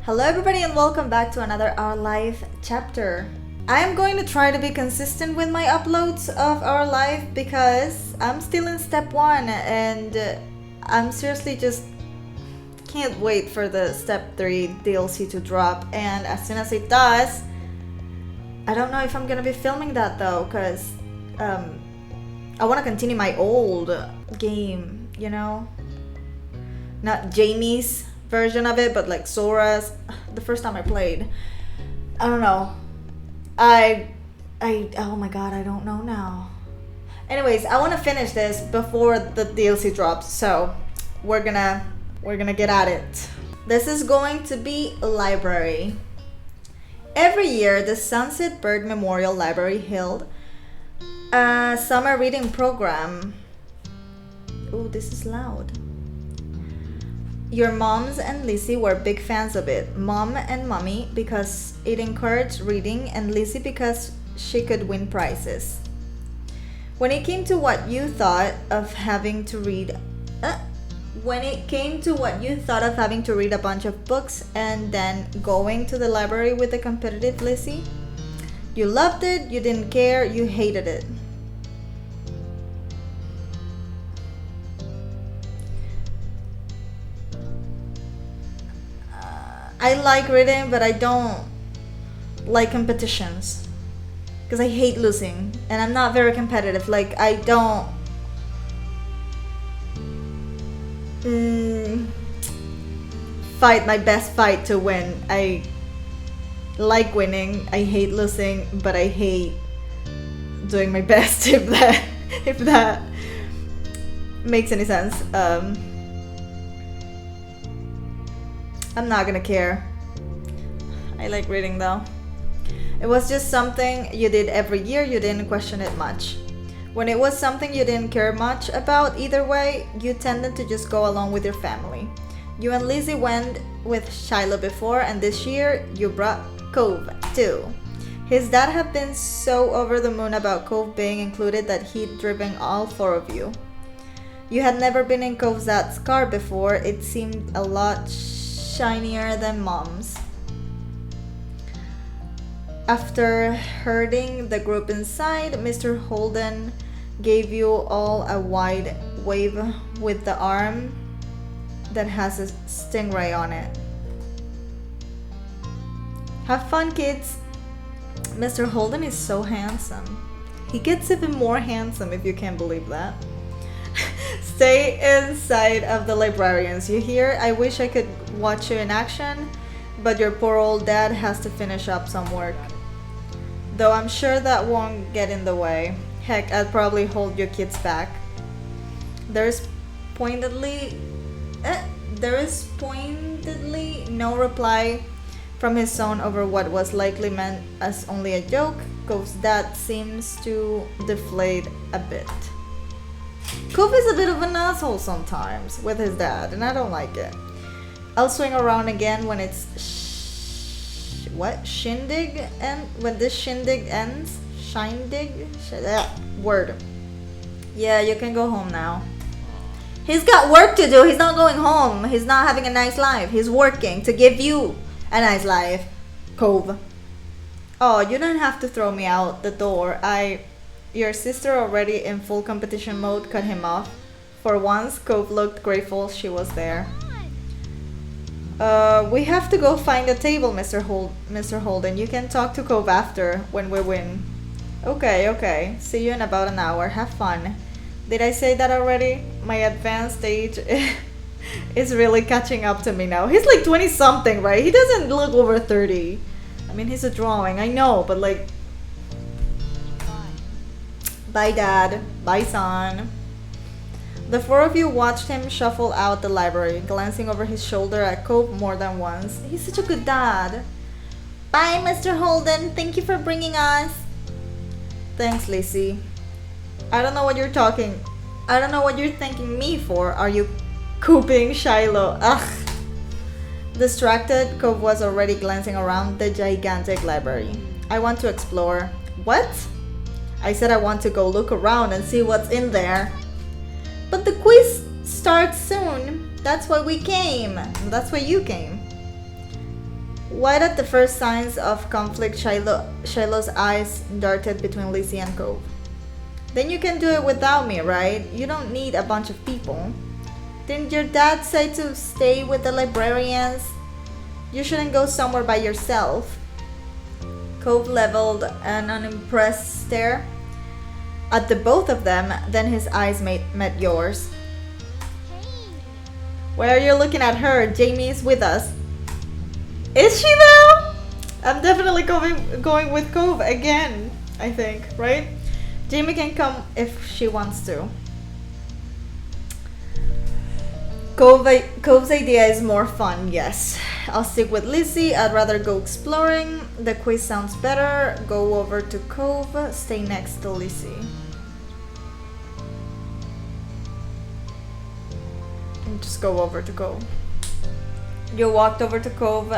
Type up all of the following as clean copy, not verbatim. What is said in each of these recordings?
Hello everybody and welcome back to another Our Life chapter. I am going to try to be consistent with my uploads of Our Life because I'm still in step 1 and I'm seriously just can't wait for the step 3 DLC to drop, and as soon as it does, I don't know if I'm gonna be filming that though because I want to continue my old game, you know, not Jamie's version of it, but like Sora's. The first time I played, I don't know. I oh my god, I don't know now. Anyways, I want to finish this before the DLC drops, so we're gonna get at it. This is going to be a library. Every year, the Sunset Bird Memorial Library held a summer reading program. Oh, this is loud. Your moms and Lizzie were big fans of it. Mom and Mommy because it encouraged reading, and Lizzie because she could win prizes. When it came to what you thought of having to read a bunch of books and then going to the library with a competitive Lizzie, you loved it, you didn't care, you hated it. I like reading, but I don't like competitions because I hate losing and I'm not very competitive. Like, I don't fight my best fight to win. I like winning, I hate losing, but I hate doing my best, if that makes any sense. I'm not gonna care. I like reading though. It was just something you did every year, you didn't question it much. When it was something you didn't care much about either way, you tended to just go along with your family. You and Lizzie went with Shiloh before, and this year you brought Cove too. His dad had been so over the moon about Cove being included that he'd driven all 4 of you. You had never been in Cove's dad's car before. It seemed a lot shinier than Mom's. After herding the group inside, Mr. Holden gave you all a wide wave with the arm that has a stingray on it. Have fun, kids. Mr. Holden is so handsome. He gets even more handsome, if you can believe that. Stay inside of the librarians. You hear? I wish I could watch you in action, but your poor old dad has to finish up some work. Though I'm sure that won't get in the way. Heck, I'd probably hold your kids back. There is pointedly no reply from his son over what was likely meant as only a joke. Cove's dad seems to deflate a bit. Cove is a bit of an asshole sometimes with his dad, and I don't like it. I'll swing around again when it's shindig, and when this shindig ends. Word. Yeah, you can go home now. He's got work to do. He's not going home. He's not having a nice life. He's working to give you a nice life, Cove. Oh, you don't have to throw me out the door. Your sister, already in full competition mode, cut him off. For once, Cove looked grateful she was there. We have to go find a table, Mr. Holden. You can talk to Cove after, when we win. Okay. See you in about an hour. Have fun. Did I say that already? My advanced age is really catching up to me now. He's like 20 something, right? He doesn't look over 30. I mean, he's a drawing, I know, but like... Bye, Dad. Bye, son. The 4 of you watched him shuffle out the library, glancing over his shoulder at Cove more than once. He's such a good dad. Bye, Mr. Holden. Thank you for bringing us. Thanks, Lizzie. I don't know what you're thanking me for. Are you cooping Shiloh? Ugh. Distracted, Cove was already glancing around the gigantic library. I want to explore. What? I said I want to go look around and see what's in there. But the quiz starts soon. That's why we came. That's why you came. Right at the first signs of conflict, Shiloh's eyes darted between Lizzie and Cove. Then you can do it without me, right? You don't need a bunch of people. Didn't your dad say to stay with the librarians? You shouldn't go somewhere by yourself. Cove leveled an unimpressed stare at the both of them, then his eyes met yours. Why are you looking at her? Jamie is with us. Is she though? I'm definitely going with Cove again, I think, right? Jamie can come if she wants to. Cove's idea is more fun, yes. I'll stick with Lizzie. I'd rather go exploring. The quiz sounds better. Go over to Cove. Stay next to Lizzie. And just go over to Cove. You walked over to Cove,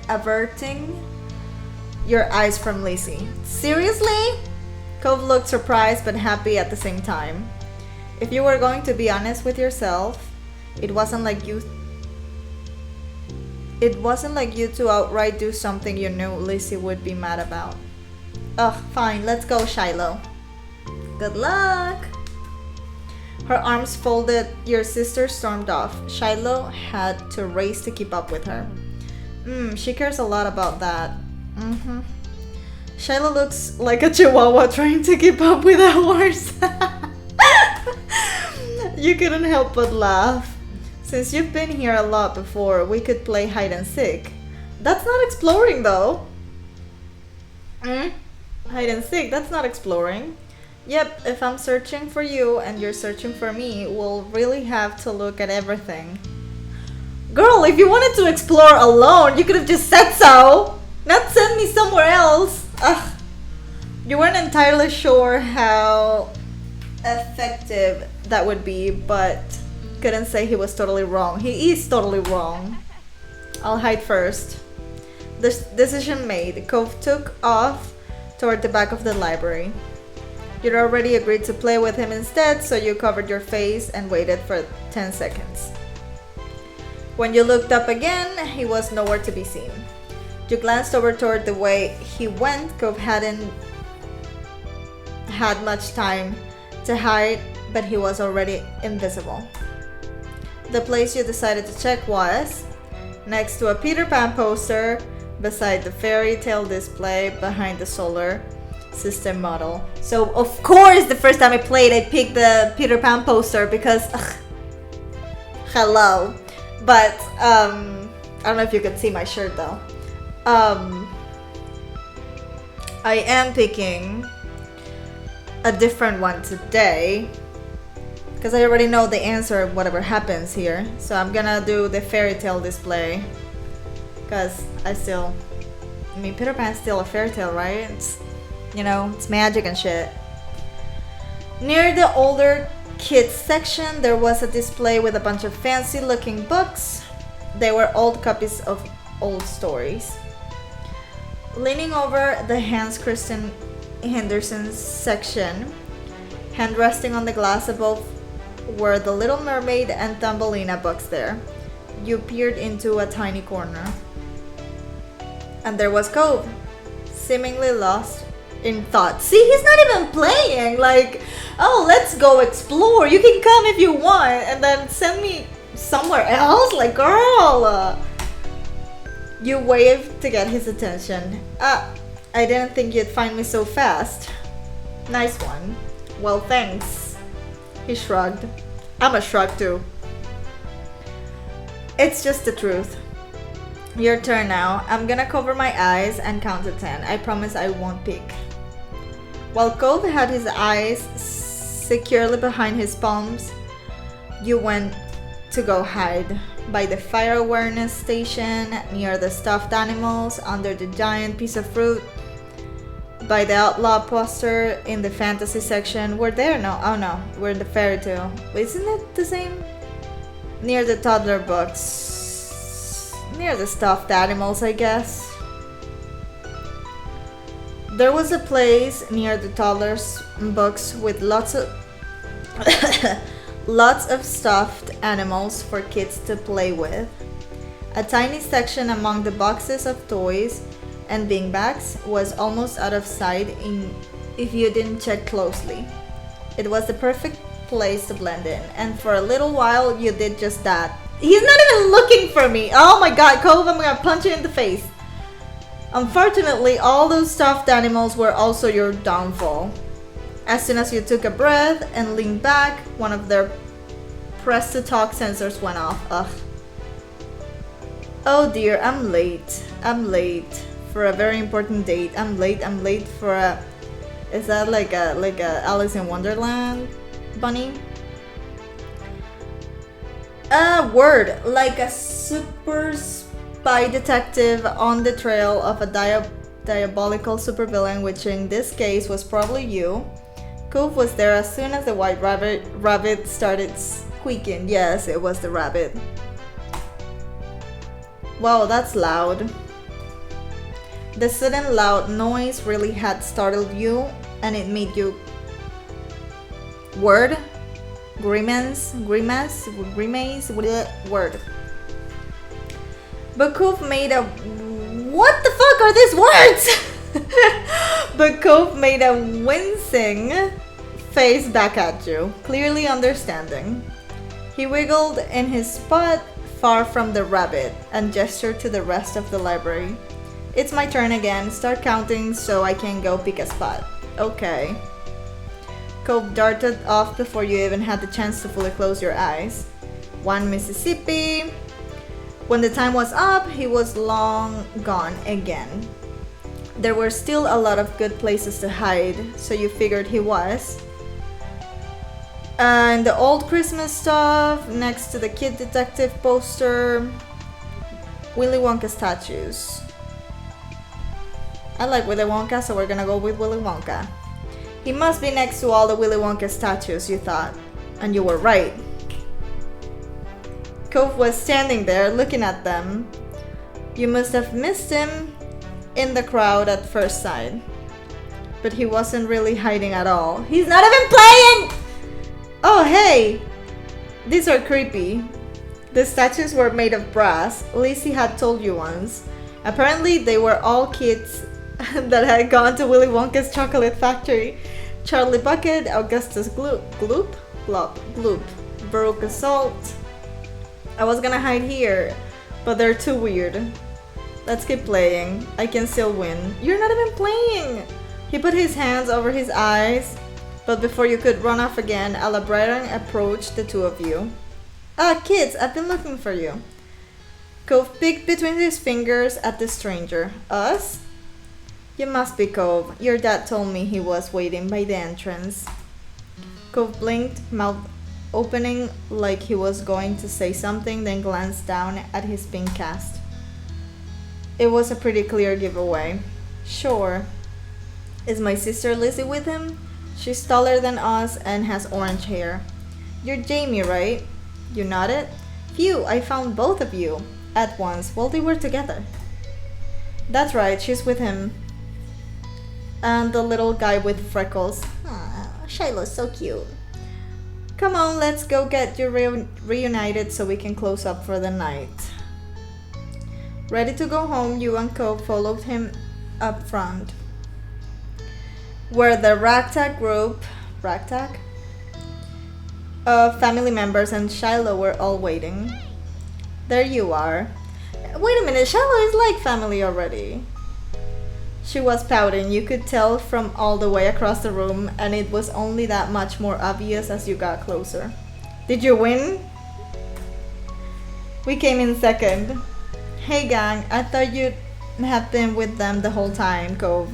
averting your eyes from Lizzie. Seriously? Cove looked surprised but happy at the same time. If you were going to be honest with yourself, it wasn't like you to outright do something you knew Lizzie would be mad about. Ugh, fine, let's go, Shiloh. Good luck! Her arms folded, your sister stormed off. Shiloh had to race to keep up with her. She cares a lot about that. Shiloh looks like a chihuahua trying to keep up with a horse. You couldn't help but laugh. Since you've been here a lot before, we could play hide and seek. That's not exploring though. Hide and seek, that's not exploring. Yep, if I'm searching for you and you're searching for me, we'll really have to look at everything. Girl, if you wanted to explore alone, you could have just said so. Not send me somewhere else. Ugh. You weren't entirely sure how effective that would be, but couldn't say he was totally wrong. He is totally wrong. I'll hide first. This decision made, Cove took off toward the back of the library. You'd already agreed to play with him instead, so you covered your face and waited for 10 seconds. When you looked up again, he was nowhere to be seen. You glanced over toward the way he went. Cove hadn't had much time to hide, but he was already invisible. The place you decided to check was next to a Peter Pan poster, beside the fairy tale display, behind the solar system model. So of course the first time I played, I picked the Peter Pan poster because hello. But I don't know if you could see my shirt though. I am picking a different one today because I already know the answer of whatever happens here. So I'm gonna do the fairy tale display because I mean, Peter Pan's still a fairy tale, right? It's, you know, it's magic and shit. Near the older kids section, there was a display with a bunch of fancy looking books. They were old copies of old stories. Leaning over the Hans Christian Henderson's section, hand resting on the glass above, were The Little Mermaid and Thumbelina books there. You peered into a tiny corner. And there was Cove, seemingly lost in thought. See, he's not even playing. Like, oh, let's go explore. You can come if you want, and then send me somewhere else. Like, girl. You waved to get his attention. I didn't think you'd find me so fast. Nice one. Well, thanks. He shrugged. I'm a shrug too. It's just the truth. Your turn now. I'm gonna cover my eyes and count to 10. I promise I won't peek. While Cove had his eyes securely behind his palms, you went to go hide by the fire awareness station, near the stuffed animals, under the giant piece of fruit, by the outlaw poster in the fantasy section. We're there now. Oh no, we're in the fairy tale. Isn't it the same? Near the toddler books, near the stuffed animals, I guess. There was a place near the toddlers books with lots of lots of stuffed animals for kids to play with. A tiny section among the boxes of toys and beanbags was almost out of sight if you didn't check closely. It was the perfect place to blend in, and for a little while you did just that. He's not even looking for me! Oh my god, Cove, I'm gonna punch you in the face. Unfortunately, all those stuffed animals were also your downfall. As soon as you took a breath and leaned back, one of their press-to-talk sensors went off. Ugh. Oh dear, I'm late. I'm late for a very important date. I'm late for a... Is that like a Alice in Wonderland bunny? Word, like a super spy detective on the trail of a diabolical supervillain, which in this case was probably you. Cove was there as soon as the white rabbit started squeaking. Yes, it was the rabbit. Wow, that's loud. The sudden loud noise really had startled you, and it made you... Word? Grimace? Word. But Cove made a... What the fuck are these words? But Cove made a wincing face back at you, clearly understanding. He wiggled in his spot far from the rabbit and gestured to the rest of the library. It's my turn again. Start counting so I can go pick a spot. Okay. Cove darted off before you even had the chance to fully close your eyes. 1 Mississippi. When the time was up, he was long gone again. There were still a lot of good places to hide, so you figured he was. And the old Christmas stuff next to the Kid Detective poster. Willy Wonka statues. I like Willy Wonka, so we're gonna go with Willy Wonka. He must be next to all the Willy Wonka statues, you thought. And you were right. Cove was standing there looking at them. You must have missed him in the crowd at first sight. But he wasn't really hiding at all. He's not even playing! Oh, hey! These are creepy. The statues were made of brass. Lacey had told you once. Apparently, they were all kids that had gone to Willy Wonka's chocolate factory. Charlie Bucket, Augustus Gloop, Veruca Salt. I was gonna hide here, but they're too weird. Let's keep playing. I can still win. You're not even playing! He put his hands over his eyes, but before you could run off again, a librarian approached the two of you. Kids, I've been looking for you. Cove picked between his fingers at the stranger. Us? You must be Cove. Your dad told me he was waiting by the entrance. Cove blinked, mouth opening like he was going to say something, then glanced down at his pink cast. It was a pretty clear giveaway. Sure. Is my sister Lizzie with him? She's taller than us and has orange hair. You're Jamie, right? You nodded. Phew, I found both of you at once while they were together. That's right, she's with him. And the little guy with freckles. Shiloh's so cute. Come on, let's go get you reunited so we can close up for the night. Ready to go home, you and Cove followed him up front, where the ragtag group of family members and Shiloh were all waiting. There you are. Wait a minute, Shiloh is like family already. She was pouting. You could tell from all the way across the room, and it was only that much more obvious as you got closer. Did you win? We came in second. Hey gang, I thought you'd have been with them the whole time, Cove.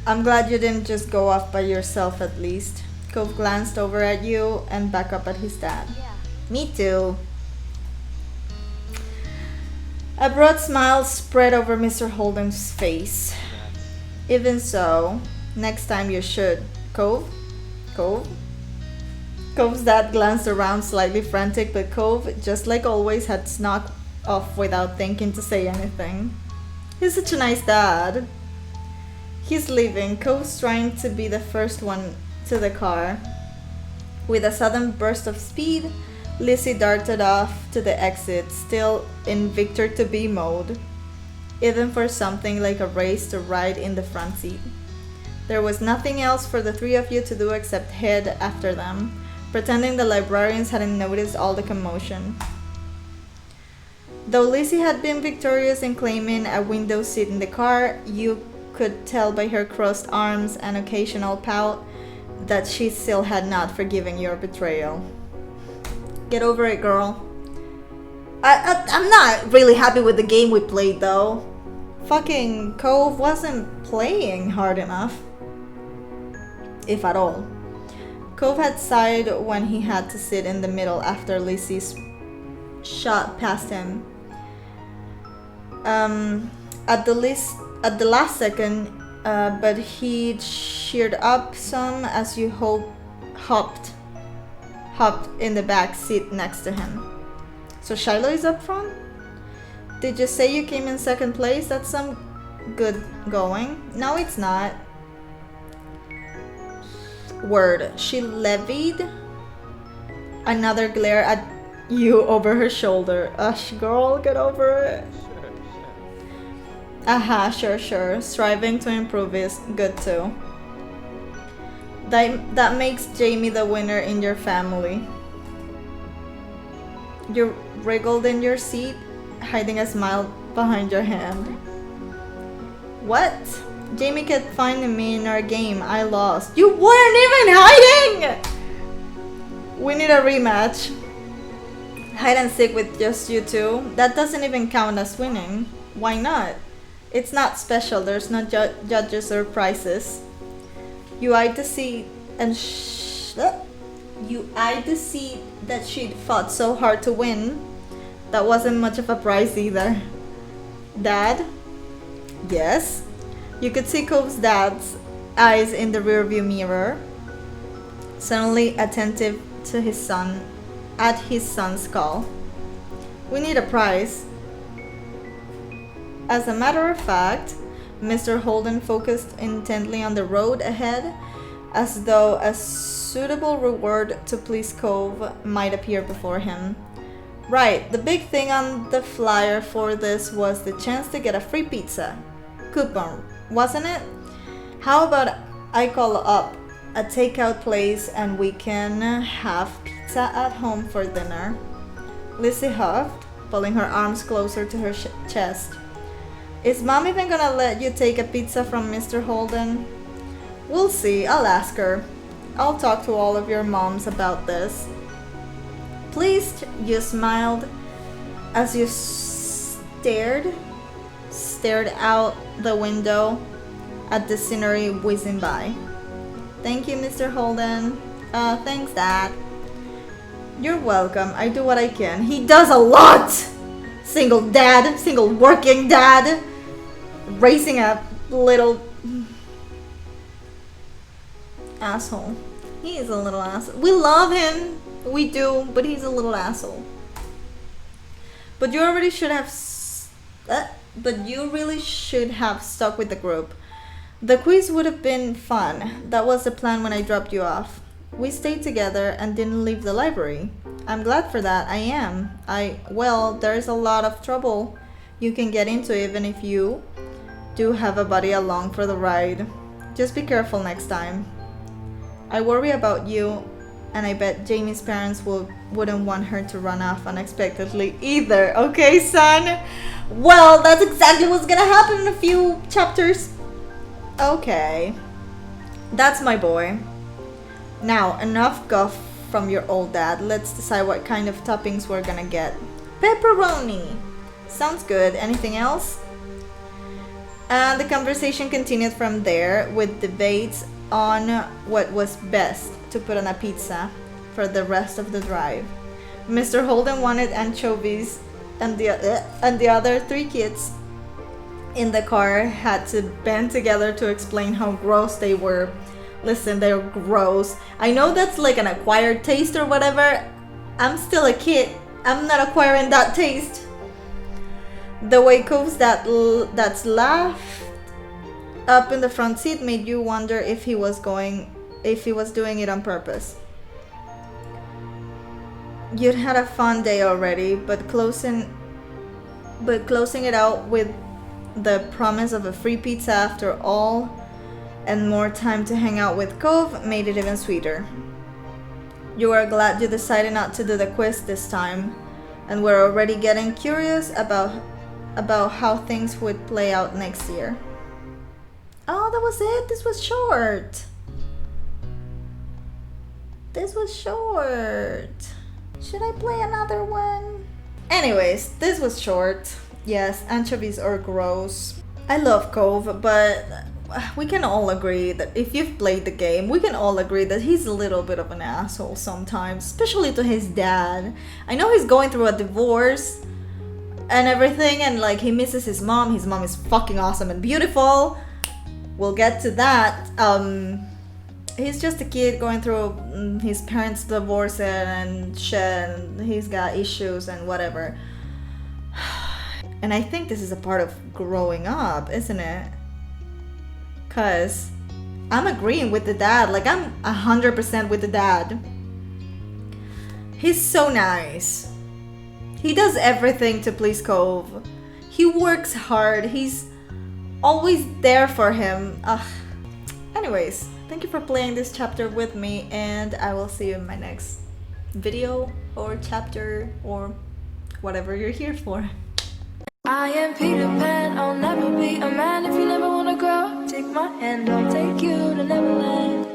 I'm glad you didn't just go off by yourself at least. Cove glanced over at you and back up at his dad. Yeah. Me too. A broad smile spread over Mr. Holden's face. Even so, next time you should. Cove? Cove's dad glanced around slightly frantic, but Cove, just like always, had snuck off without thinking to say anything. He's such a nice dad. He's leaving. Cove's trying to be the first one to the car. With a sudden burst of speed, Lizzie darted off to the exit, still in Victor to be mode, even for something like a race to ride in the front seat. There was nothing else for the three of you to do except head after them, pretending the librarians hadn't noticed all the commotion. Though Lizzie had been victorious in claiming a window seat in the car, you could tell by her crossed arms and occasional pout that she still had not forgiven your betrayal. Get over it, girl. I'm not really happy with the game we played, though. Fucking Cove wasn't playing hard enough. If at all. Cove had sighed when he had to sit in the middle after Lizzie's shot past him. At the last second, but he cheered up some as you hopped in the back seat next to him. So Shiloh is up front? Did you say you came in second place? That's some good going. No, it's not. Word. She levied another glare at you over her shoulder. Ush, girl, get over it. Aha, sure. Striving to improve is good too. That makes Jamie the winner in your family. You wriggled in your seat, hiding a smile behind your hand. What? Jamie kept finding me in our game. I lost. You weren't even hiding! We need a rematch. Hide and seek with just you two? That doesn't even count as winning. Why not? It's not special. There's no judges or prizes. You eyed the seat and you eyed the seat that she'd fought so hard to win. That wasn't much of a prize either. Dad? Yes? You could see Cove's dad's eyes in the rearview mirror, suddenly attentive to his son, at his son's call. We need a prize. As a matter of fact, Mr. Holden focused intently on the road ahead, as though a suitable reward to please Cove might appear before him. Right, the big thing on the flyer for this was the chance to get a free pizza coupon, wasn't it? How about I call up a takeout place and we can have pizza at home for dinner? Lizzie huffed, pulling her arms closer to her chest. Is Mom even gonna let you take a pizza from Mr. Holden? We'll see, I'll ask her. I'll talk to all of your moms about this. Pleased, you smiled as you stared out the window at the scenery whizzing by. Thank you, Mr. Holden. Thanks, Dad. You're welcome. I do what I can. He does a lot! Single dad, single working dad, raising a little asshole. He is a little asshole. We love him. We do, but he's a little asshole. But you already should have but you really should have stuck with the group. The quiz would have been fun. That was the plan when I dropped you off. We stayed together and didn't leave the library. I'm glad for that. I am. Well, there's a lot of trouble you can get into even if you do have a buddy along for the ride. Just be careful next time. I worry about you, and I bet Jamie's parents wouldn't want her to run off unexpectedly either. Okay, son? Well, that's exactly what's gonna happen in a few chapters. Okay. That's my boy. Now, enough guff from your old dad. Let's decide what kind of toppings we're gonna get. Pepperoni! Sounds good. Anything else? And the conversation continued from there with debates on what was best to put on a pizza for the rest of the drive. Mr. Holden wanted anchovies, and the other three kids in the car had to band together to explain how gross they were. Listen, they're gross. I know that's like an acquired taste or whatever. I'm still a kid. I'm not acquiring that taste. The way Cove's that's laughed up in the front seat made you wonder if he was doing it on purpose. you'd had a fun day already, but closing it out with the promise of a free pizza after all and more time to hang out with Cove made it even sweeter. You are glad you decided not to do the quiz this time, and we're already getting curious about how things would play out next year. Oh, that was it? This was short. Should I play another one? Anyways, this was short. Yes, anchovies are gross. I love Cove, but we can all agree that if you've played the game, we can all agree that he's a little bit of an asshole sometimes, especially to his dad. I know he's going through a divorce and everything, and like he misses his mom. His mom is fucking awesome and beautiful. We'll get to that. He's just a kid going through his parents' divorce and shit, and he's got issues and whatever. And I think this is a part of growing up, isn't it? Cause I'm agreeing with the dad. Like, I'm 100% with the dad. He's so nice. He does everything to please Cove. He works hard. He's always there for him. Ugh. Anyways, thank you for playing this chapter with me, and I will see you in my next video or chapter or whatever you're here for. I am Peter Pan, I'll never be a man if you never wanna grow. Take my hand, I'll take you to Neverland.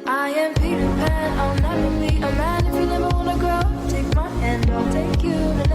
I am Peter Pan, I'll never be a man if you never wanna grow. Take my hand, I'll take you to